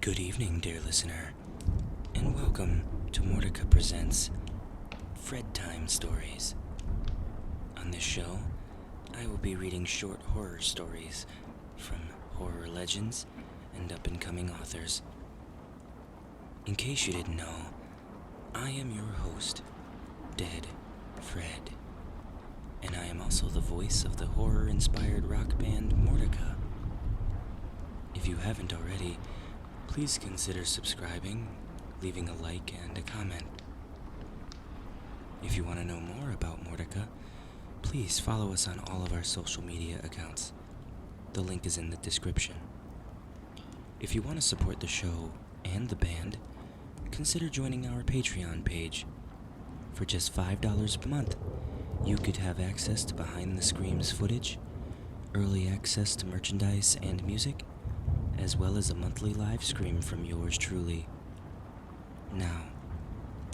Good evening, dear listener, and welcome to Mortica Presents FREDtime Stories. On this show, I will be reading short horror stories from horror legends and up-and-coming authors. In case you didn't know, I am your host, Dead Fred, and I am also the voice of the horror-inspired rock band Mortica. If you haven't already, please consider subscribing, leaving a like, and a comment. If you want to know more about Mortica, please follow us on all of our social media accounts. The link is in the description. If you want to support the show and the band, consider joining our Patreon page. For just $5 per month, you could have access to behind the screams footage, early access to merchandise and music, as well as a monthly live stream from yours truly. Now,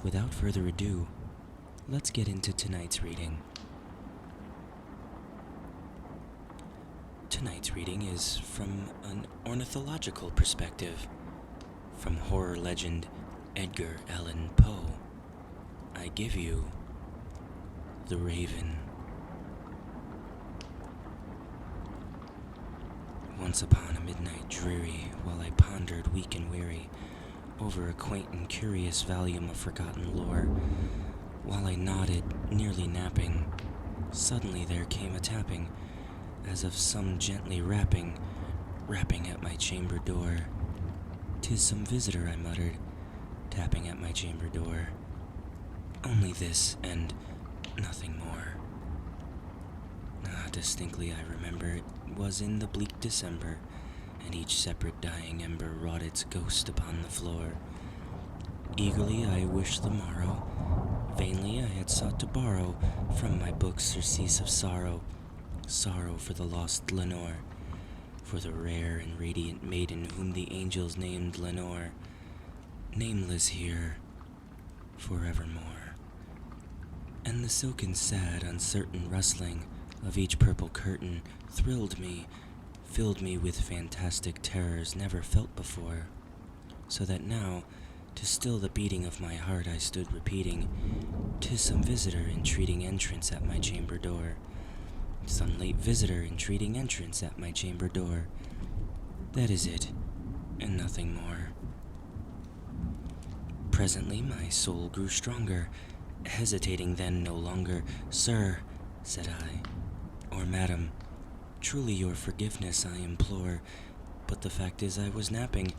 without further ado, let's get into tonight's reading. Tonight's reading is from an ornithological perspective, from horror legend Edgar Allan Poe. I give you The Raven. Once upon a midnight dreary, while I pondered weak and weary over a quaint and curious volume of forgotten lore, while I nodded, nearly napping, suddenly there came a tapping, as of some gently rapping at my chamber door. "'Tis some visitor," I muttered, tapping at my chamber door. Only this, and nothing more. Distinctly I remember it was in the bleak December, and each separate dying ember wrought its ghost upon the floor. Eagerly I wished the morrow, vainly I had sought to borrow from my books surcease of sorrow for the lost Lenore, for the rare and radiant maiden whom the angels named Lenore, nameless here forevermore. And the silken sad uncertain rustling of each purple curtain thrilled me, filled me with fantastic terrors never felt before, so that now, to still the beating of my heart, I stood repeating, "'Tis some visitor entreating entrance at my chamber door, some late visitor entreating entrance at my chamber door. That is it, and nothing more." Presently my soul grew stronger, hesitating then no longer. "Sir," said I, "or madam, truly your forgiveness I implore, but the fact is I was napping,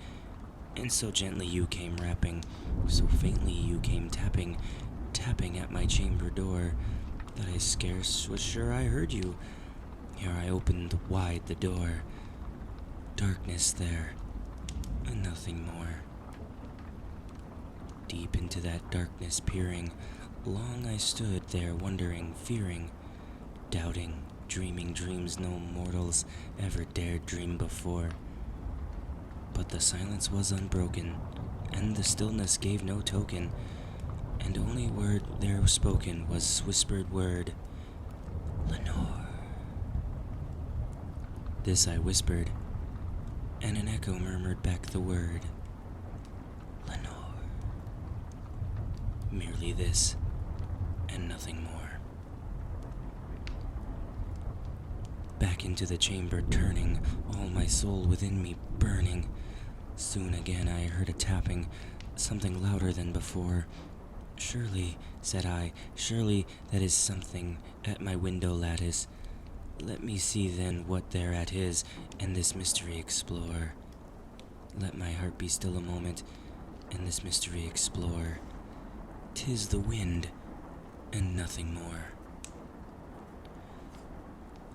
and so gently you came rapping, so faintly you came tapping at my chamber door, that I scarce was sure I heard you. Here I opened wide the door. Darkness there, and nothing more. Deep into that darkness peering, long I stood there wondering, fearing, doubting, dreaming dreams no mortals ever dared dream before. But the silence was unbroken, and the stillness gave no token, and only word there spoken was whispered word, "Lenore." This I whispered, and an echo murmured back the word, "Lenore." Merely this, and nothing more. Back into the chamber turning, all my soul within me burning. Soon again I heard a tapping, something louder than before. "Surely," said I, "surely that is something at my window lattice. Let me see then what thereat is, and this mystery explore. Let my heart be still a moment, and this mystery explore. 'Tis the wind, and nothing more."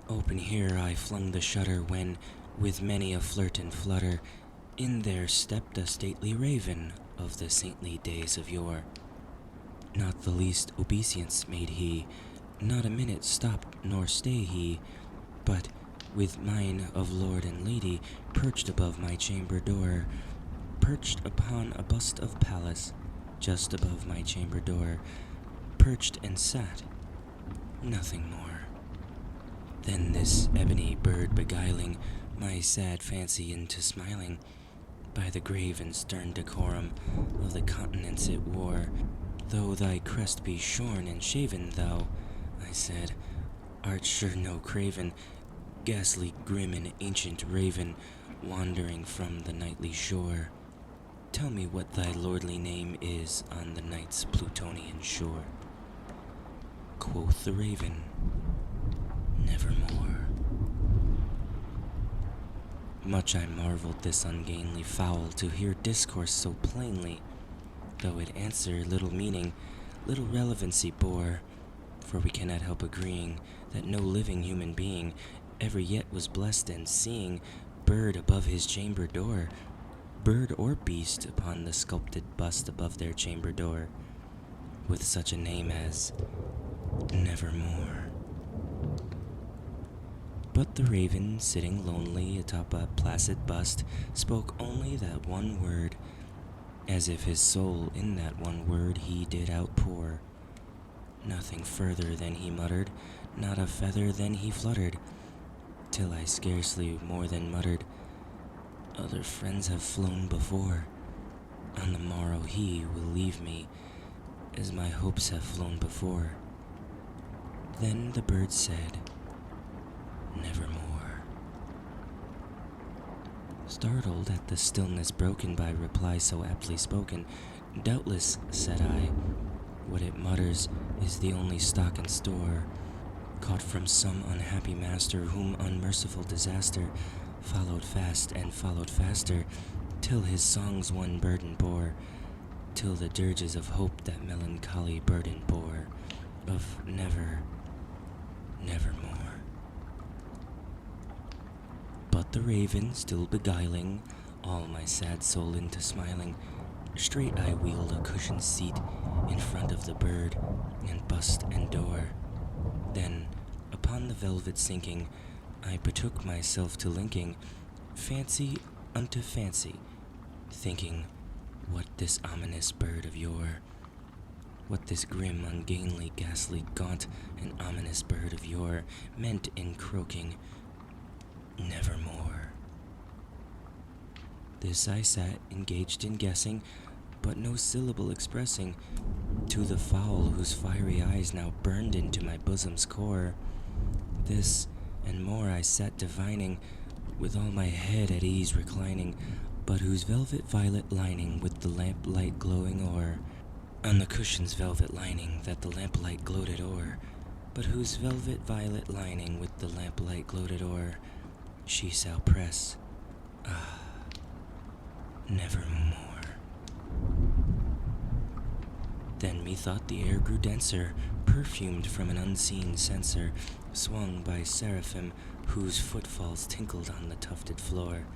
Open here I flung the shutter when, with many a flirt and flutter, in there stepped a stately raven of the saintly days of yore. Not the least obeisance made he, not a minute stop nor stay he, but, with mien of lord and lady, perched above my chamber door, perched upon a bust of Pallas, just above my chamber door, perched and sat, nothing more. Then this ebony bird beguiling my sad fancy into smiling, by the grave and stern decorum of the continents it wore. Though thy crest be shorn and shaven, thou, I said, art sure no craven, ghastly grim and ancient raven, wandering from the nightly shore. Tell me what thy lordly name is on the night's Plutonian shore. Quoth the raven, nevermore. Much I marveled this ungainly fowl to hear discourse so plainly, though it answer little meaning, little relevancy bore, for we cannot help agreeing that no living human being ever yet was blessed in seeing bird above his chamber door, bird or beast upon the sculpted bust above their chamber door, with such a name as Nevermore. But the raven, sitting lonely atop a placid bust, spoke only that one word, as if his soul in that one word he did outpour. Nothing further than he muttered, not a feather than he fluttered, till I scarcely more than muttered, other friends have flown before. On the morrow he will leave me, as my hopes have flown before. Then the bird said, nevermore. Startled at the stillness broken by reply so aptly spoken, doubtless, said I, what it mutters is the only stock and store, caught from some unhappy master whom unmerciful disaster followed fast and followed faster, till his songs one burden bore, till the dirges of hope that melancholy burden bore, of nevermore. But the raven, still beguiling all my sad soul into smiling, straight I wheeled a cushioned seat in front of the bird, and bust and door. Then, upon the velvet sinking, I betook myself to linking fancy unto fancy, thinking what this ominous bird of yore, what this grim, ungainly, ghastly, gaunt, and ominous bird of yore meant in croaking, nevermore. This I sat, engaged in guessing, but no syllable expressing, to the fowl whose fiery eyes now burned into my bosom's core. This and more I sat divining, with all my head at ease reclining, but whose velvet violet lining with the lamplight glowing o'er, on the cushion's velvet lining that the lamplight gloated o'er, but whose velvet violet lining with the lamplight gloated o'er, she shall press, nevermore. Then methought the air grew denser, perfumed from an unseen censer, swung by seraphim whose footfalls tinkled on the tufted floor.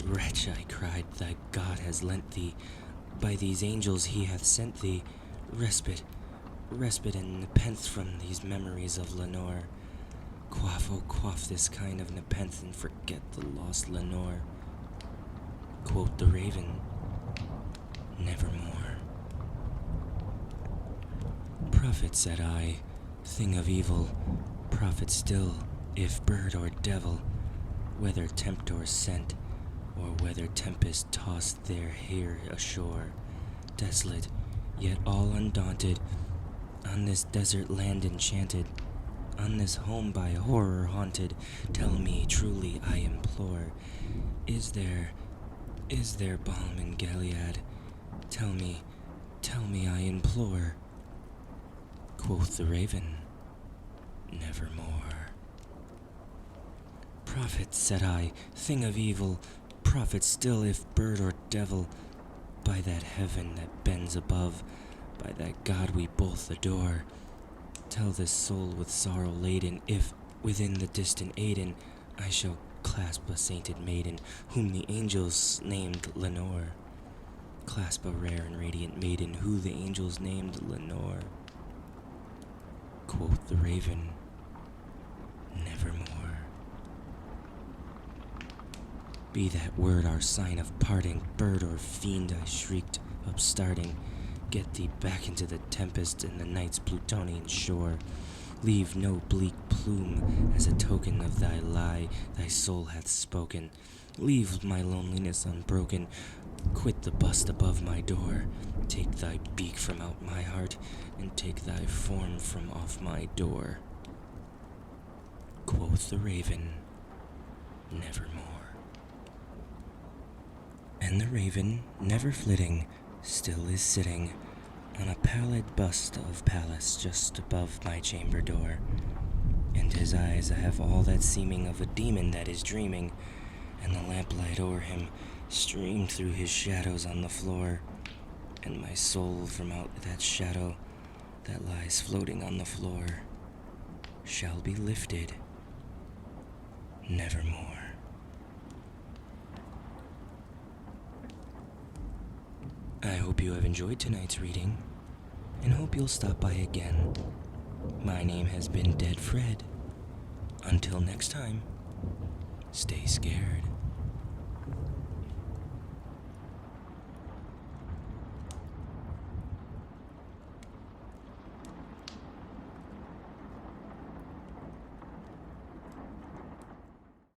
Wretch, I cried, thy God has lent thee, by these angels he hath sent thee, respite and nepenthe from these memories of Lenore. Quaff, oh quaff this kind of nepenthe and forget the lost Lenore. Quoth the raven, nevermore. Prophet, said I, thing of evil, prophet still, if bird or devil, whether tempt or sent, or whether tempest tossed their hair ashore, desolate, yet all undaunted, on this desert land enchanted, on this home by horror haunted, tell me truly, I implore, is there balm in Gilead? Tell me, I implore. Quoth the raven, nevermore. Prophet, said I, thing of evil, prophet still if bird or devil, by that heaven that bends above, by that God we both adore, tell this soul with sorrow laden, if within the distant Aidenn I shall clasp a sainted maiden, whom the angels named Lenore. Clasp a rare and radiant maiden, who the angels named Lenore. Quoth the raven, nevermore. Be that word our sign of parting, bird or fiend, I shrieked, upstarting, get thee back into the tempest and the night's Plutonian shore. Leave no bleak plume as a token of thy lie thy soul hath spoken. Leave my loneliness unbroken. Quit the bust above my door. Take thy beak from out my heart, and take thy form from off my door. Quoth the raven, nevermore. And the raven, never flitting, still is sitting on a pallid bust of Pallas just above my chamber door. And his eyes have all that seeming of a demon that is dreaming, and the lamplight o'er him streamed through his shadows on the floor, and my soul from out that shadow that lies floating on the floor shall be lifted nevermore. I hope you have enjoyed tonight's reading, and hope you'll stop by again. My name has been Dead Fred. Until next time, stay scared.